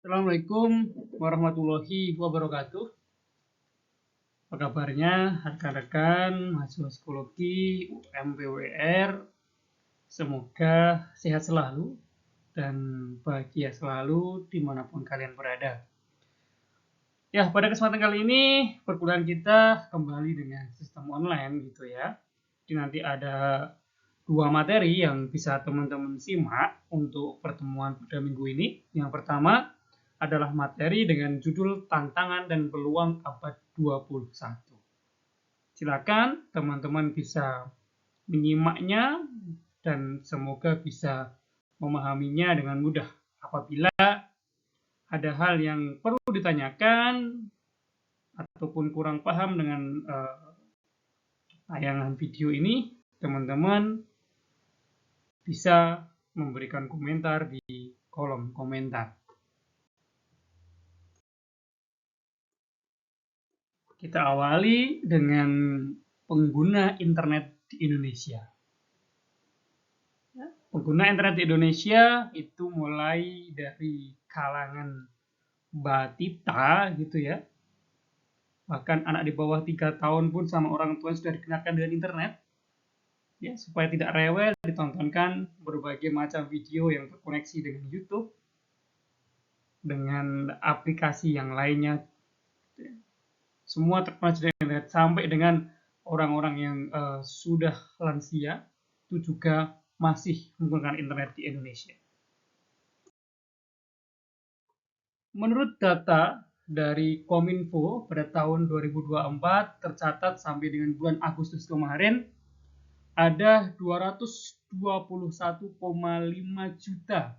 Assalamualaikum warahmatullahi wabarakatuh. Apa kabarnya rekan-rekan mahasiswa psikologi UMPWR? Semoga sehat selalu dan bahagia selalu dimanapun kalian berada. Ya, pada kesempatan kali ini perkuliahan kita kembali dengan sistem online gitu ya. Jadi nanti ada 2 materi yang bisa teman-teman simak untuk pertemuan pada minggu ini. Yang pertama adalah materi dengan judul Tantangan dan Peluang Abad 21. Silakan teman-teman bisa menyimaknya dan semoga bisa memahaminya dengan mudah. Apabila ada hal yang perlu ditanyakan ataupun kurang paham dengan tayangan video ini, teman-teman bisa memberikan komentar di kolom komentar. Kita awali dengan pengguna internet di Indonesia. Pengguna internet di Indonesia itu mulai dari kalangan batita gitu ya. Bahkan anak di bawah 3 tahun pun sama orang tua sudah dikenalkan dengan internet. Ya, supaya tidak rewel ditontonkan berbagai macam video yang terkoneksi dengan YouTube, dengan aplikasi yang lainnya. Semua terkoneksi dengan internet sampai dengan orang-orang yang sudah lansia itu juga masih menggunakan internet di Indonesia. Menurut data dari Kominfo pada tahun 2024 tercatat sampai dengan bulan Agustus kemarin ada 221,5 juta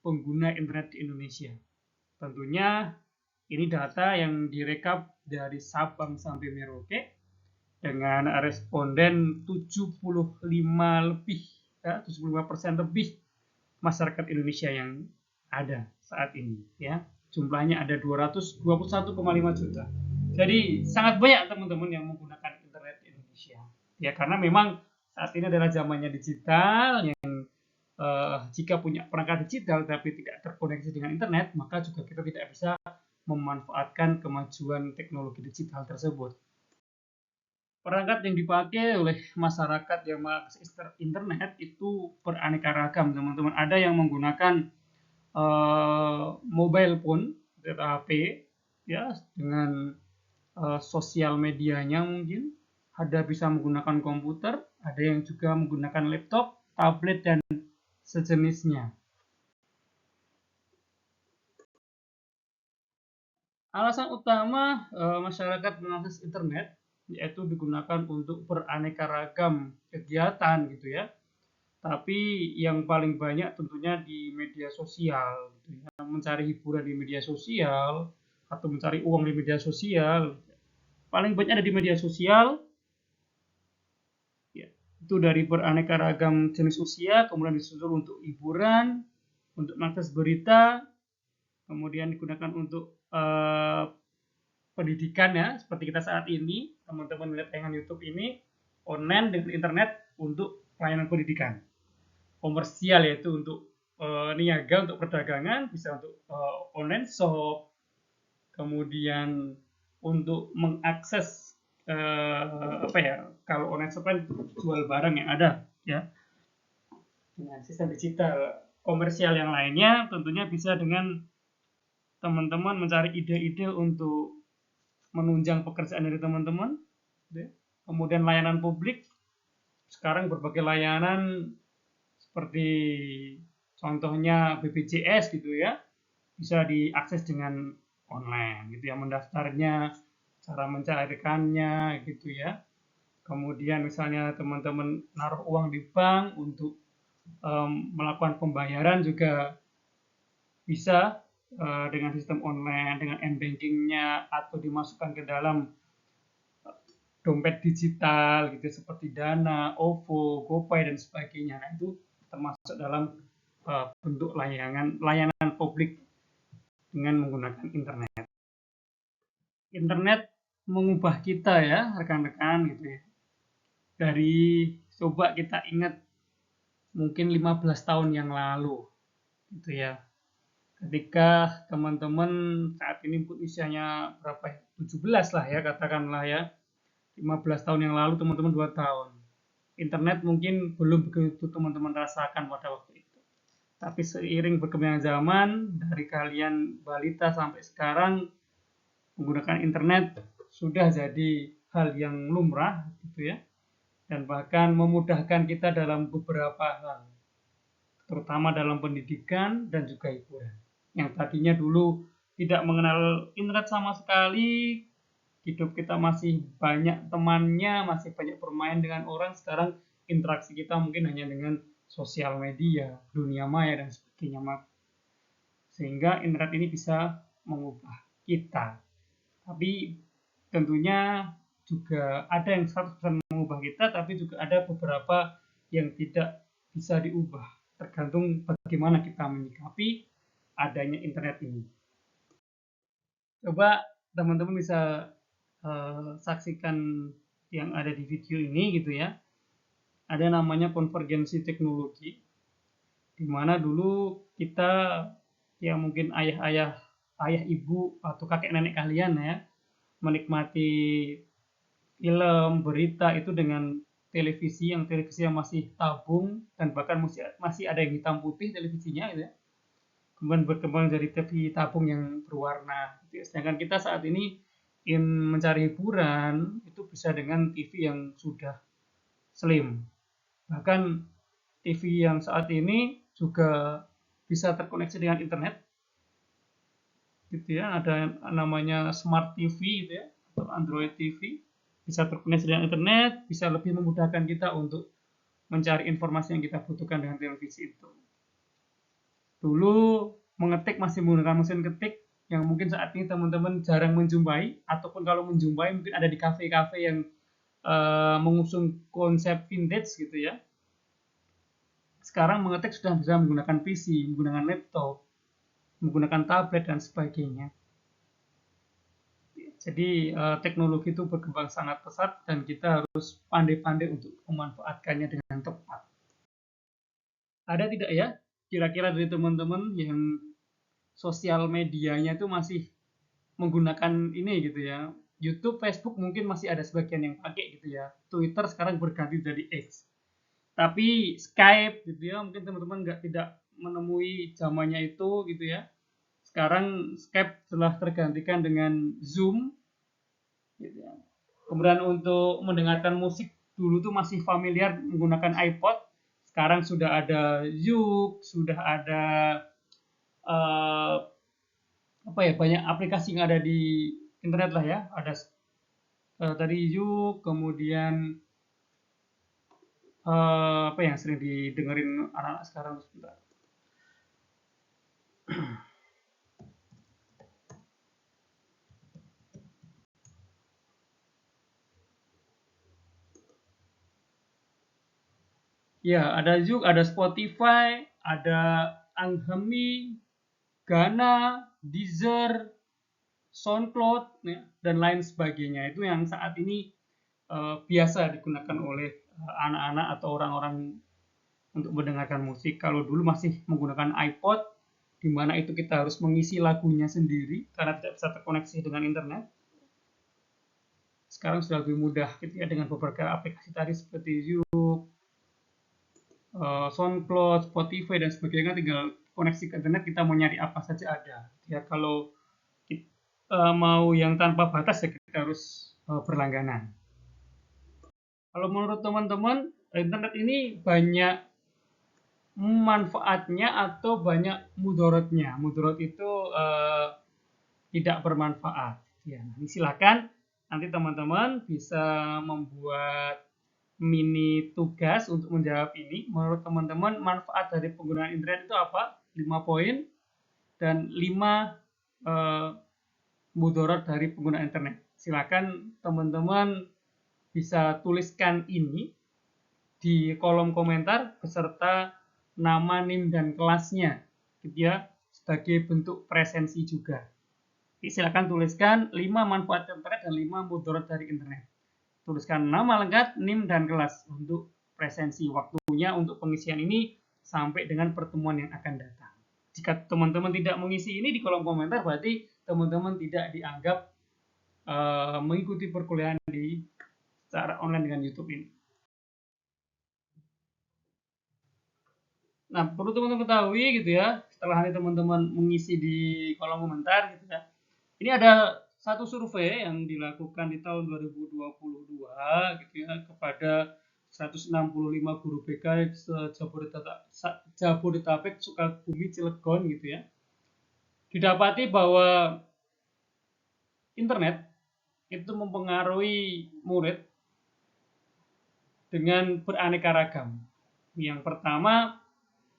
pengguna internet di Indonesia. Tentunya ini data yang direkap dari Sabang sampai Merauke dengan responden 75% lebih masyarakat Indonesia yang ada saat ini ya. Jumlahnya ada 221,5 juta. Jadi sangat banyak teman-teman yang menggunakan internet di Indonesia. Ya karena memang saat ini adalah zamannya digital yang jika punya perangkat digital tapi tidak terkoneksi dengan internet, maka juga kita tidak bisa memanfaatkan kemajuan teknologi digital tersebut. Perangkat yang dipakai oleh masyarakat yang mengakses internet itu beraneka ragam, teman-teman. Ada yang menggunakan mobile phone atau HP ya dengan sosial medianya mungkin. Ada bisa menggunakan komputer, ada yang juga menggunakan laptop, tablet dan sejenisnya. Alasan utama masyarakat mengakses internet yaitu digunakan untuk beraneka ragam kegiatan gitu ya. Tapi yang paling banyak tentunya di media sosial gitu ya. Mencari hiburan di media sosial atau mencari uang di media sosial. Paling banyak ada di media sosial. Ya, itu dari beraneka ragam jenis usia, kemudian disusul untuk hiburan, untuk mengakses berita, kemudian digunakan untuk pendidikan ya, seperti kita saat ini, teman-teman lihat tayangan YouTube ini, online dengan internet untuk pelayanan pendidikan. Komersial yaitu untuk niaga, untuk perdagangan, bisa untuk online shop, kemudian untuk mengakses kalau online shop kan jual barang yang ada ya, dengan sistem digital. Komersial yang lainnya tentunya bisa dengan teman-teman mencari ide-ide untuk menunjang pekerjaan dari teman-teman. Kemudian layanan publik, sekarang berbagai layanan seperti contohnya BPJS gitu ya, bisa diakses dengan online gitu ya, mendaftarnya, cara mencairkannya gitu ya. Kemudian misalnya teman-teman naruh uang di bank untuk melakukan pembayaran juga bisa dengan sistem online, dengan m-bankingnya atau dimasukkan ke dalam dompet digital gitu seperti Dana, OVO, GoPay dan sebagainya. Nah, itu termasuk dalam bentuk layanan publik dengan menggunakan internet. Internet mengubah kita ya rekan-rekan gitu ya. Dari coba kita ingat mungkin 15 tahun yang lalu gitu ya. ketika teman-teman saat ini mungkin usianya berapa, 17 lah ya, katakanlah ya, 15 tahun yang lalu teman-teman 2 tahun. Internet mungkin belum begitu teman-teman rasakan pada waktu itu. Tapi seiring berkembangnya zaman, dari kalian balita sampai sekarang, menggunakan internet sudah jadi hal yang lumrah gitu ya, dan bahkan memudahkan kita dalam beberapa hal, terutama dalam pendidikan dan juga hiburan. Yang tadinya dulu tidak mengenal internet sama sekali, hidup kita masih banyak temannya, masih banyak bermain dengan orang, sekarang interaksi kita mungkin hanya dengan sosial media, dunia maya, dan sebagainya. Sehingga internet ini bisa mengubah kita. Tapi tentunya juga ada yang 100% mengubah kita, tapi juga ada beberapa yang tidak bisa diubah. Tergantung bagaimana kita menyikapi adanya internet ini. Coba teman-teman bisa saksikan yang ada di video ini gitu ya. Ada namanya konvergensi teknologi, di mana dulu kita ya mungkin ayah ibu atau kakek nenek kalian ya menikmati film, berita itu dengan televisi yang masih tabung, dan bahkan masih ada yang hitam putih televisinya gitu ya. Kemudian berkembang dari TV tabung yang berwarna gitu ya. Sedangkan kita saat ini ingin mencari hiburan itu bisa dengan TV yang sudah slim. Bahkan TV yang saat ini juga bisa terkoneksi dengan internet gitu ya, ada namanya smart TV gitu ya, atau Android TV, bisa terkoneksi dengan internet, bisa lebih memudahkan kita untuk mencari informasi yang kita butuhkan dengan televisi itu. Dulu mengetik masih menggunakan mesin ketik yang mungkin saat ini teman-teman jarang menjumpai, ataupun kalau menjumpai mungkin ada di kafe-kafe yang mengusung konsep vintage gitu ya. Sekarang mengetik sudah bisa menggunakan PC, menggunakan laptop, menggunakan tablet, dan sebagainya. Jadi teknologi itu berkembang sangat pesat dan kita harus pandai-pandai untuk memanfaatkannya dengan tepat. Ada tidak ya kira-kira dari teman-teman yang sosial medianya itu masih menggunakan ini gitu ya? YouTube, Facebook mungkin masih ada sebagian yang pakai gitu ya. Twitter sekarang berganti jadi X. Tapi Skype gitu ya, mungkin teman-teman tidak menemui zamannya itu gitu ya. Sekarang Skype telah tergantikan dengan Zoom gitu ya. Kemudian untuk mendengarkan musik dulu tuh masih familiar menggunakan iPod, sekarang sudah ada Zoom, sudah ada banyak aplikasi yang ada di internet lah ya. Ada tadi Zoom, kemudian apa yang sering didengerin anak-anak sekarang, sebentar. Ya, ada Zoom, ada Spotify, ada Anghami, Ghana, Deezer, SoundCloud, ya, dan lain sebagainya. Itu yang saat ini biasa digunakan oleh anak-anak atau orang-orang untuk mendengarkan musik. Kalau dulu masih menggunakan iPod, di mana itu kita harus mengisi lagunya sendiri karena tidak bisa terkoneksi dengan internet. Sekarang sudah lebih mudah gitu ya, dengan beberapa aplikasi tadi seperti YouTube, SoundCloud, Spotify, dan sebagainya, tinggal koneksi ke internet, kita mau nyari apa saja ada. Ya kalau kita mau yang tanpa batas ya kita harus berlangganan. Kalau menurut teman-teman, internet ini banyak manfaatnya atau banyak mudorotnya? Mudorot itu tidak bermanfaat. Ya, silakan nanti teman-teman bisa membuat mini tugas untuk menjawab ini. Menurut teman-teman, manfaat dari penggunaan internet itu apa? 5 poin dan 5 mudorot dari penggunaan internet. Silakan teman-teman bisa tuliskan ini di kolom komentar beserta nama, NIM, dan kelasnya gitu ya, sebagai bentuk presensi juga. Jadi silakan tuliskan 5 manfaat internet dan 5 mudorot dari internet. Tuliskan nama lengkap, NIM, dan kelas untuk presensi. Waktunya untuk pengisian ini sampai dengan pertemuan yang akan datang. Jika teman-teman tidak mengisi ini di kolom komentar, berarti teman-teman tidak dianggap mengikuti perkuliahan di secara online dengan YouTube ini. Nah, perlu teman-teman ketahui gitu ya, setelah nanti teman-teman mengisi di kolom komentar gitu ya. Ini ada satu survei yang dilakukan di tahun 2022 gitu ya kepada 165 guru BK Jabodetabek, Sukabumi, Cilegon gitu ya. Didapati bahwa internet itu mempengaruhi murid dengan beraneka ragam. Yang pertama,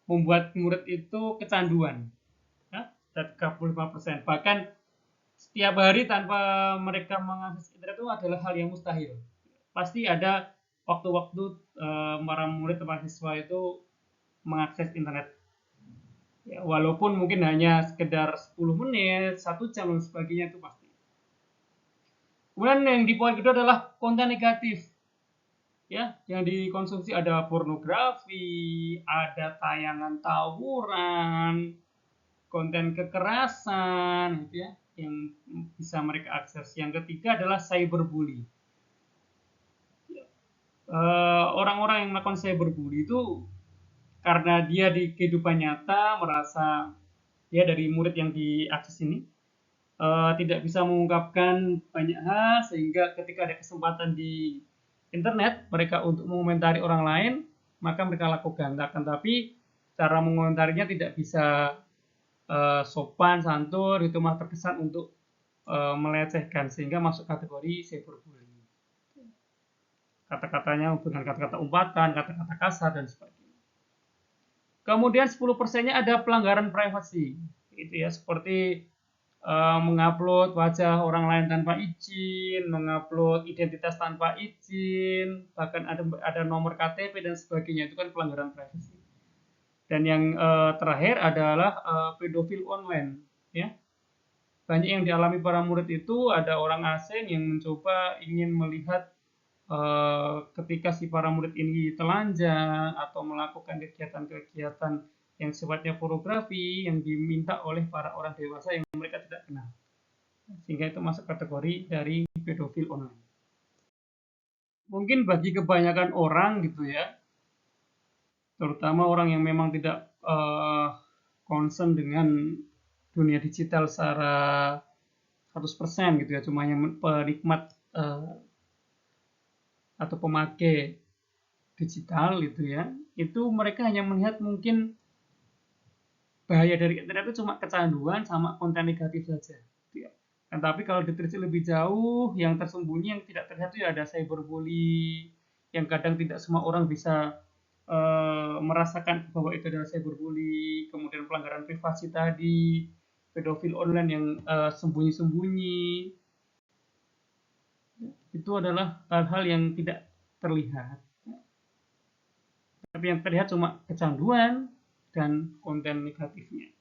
membuat murid itu kecanduan, ya, 35%. Bahkan setiap hari tanpa mereka mengakses internet itu adalah hal yang mustahil. Pasti ada waktu-waktu para murid atau mahasiswa itu mengakses internet. Ya, walaupun mungkin hanya sekedar 10 menit, 1 jam dan sebagainya itu pasti. Kemudian yang di poin kedua adalah konten negatif. Ya, yang dikonsumsi ada pornografi, ada tayangan tawuran, konten kekerasan gitu ya, yang bisa mereka akses. Yang ketiga adalah cyberbully. Orang-orang yang melakukan cyberbully itu karena dia di kehidupan nyata merasa ya dari murid yang diakses ini tidak bisa mengungkapkan banyak hal, sehingga ketika ada kesempatan di internet mereka untuk mengomentari orang lain, maka mereka lakukan. Akan tapi cara mengomentarinya tidak bisa sopan santun, itu malah terkesan untuk melecehkan, sehingga masuk kategori cyberbullying. Kata-katanya dengan kata-kata umpatan, kata-kata kasar dan sebagainya. Kemudian 10%-nya ada pelanggaran privasi, gitu ya, seperti mengupload wajah orang lain tanpa izin, mengupload identitas tanpa izin, bahkan ada nomor KTP dan sebagainya, itu kan pelanggaran privasi. Dan yang terakhir adalah pedofil online, ya. Banyak yang dialami para murid itu, ada orang asing yang mencoba ingin melihat ketika si para murid ini telanjang atau melakukan kegiatan-kegiatan yang sifatnya pornografi yang diminta oleh para orang dewasa yang mereka tidak kenal, sehingga itu masuk kategori dari pedofil online. Mungkin bagi kebanyakan orang gitu ya, terutama orang yang memang tidak concern dengan dunia digital secara 100% gitu ya, cuma yang penikmat atau pemakai digital gitu ya, itu mereka hanya melihat mungkin bahaya dari internet itu cuma kecanduan sama konten negatif saja gitu ya. Tapi kalau diteliti lebih jauh, yang tersembunyi yang tidak terlihat itu ya ada cyberbully, yang kadang tidak semua orang bisa merasakan bahwa itu adalah cyberbully, kemudian pelanggaran privasi tadi, pedofil online yang sembunyi-sembunyi, itu adalah hal-hal yang tidak terlihat. Tapi yang terlihat cuma kecanduan dan konten negatifnya.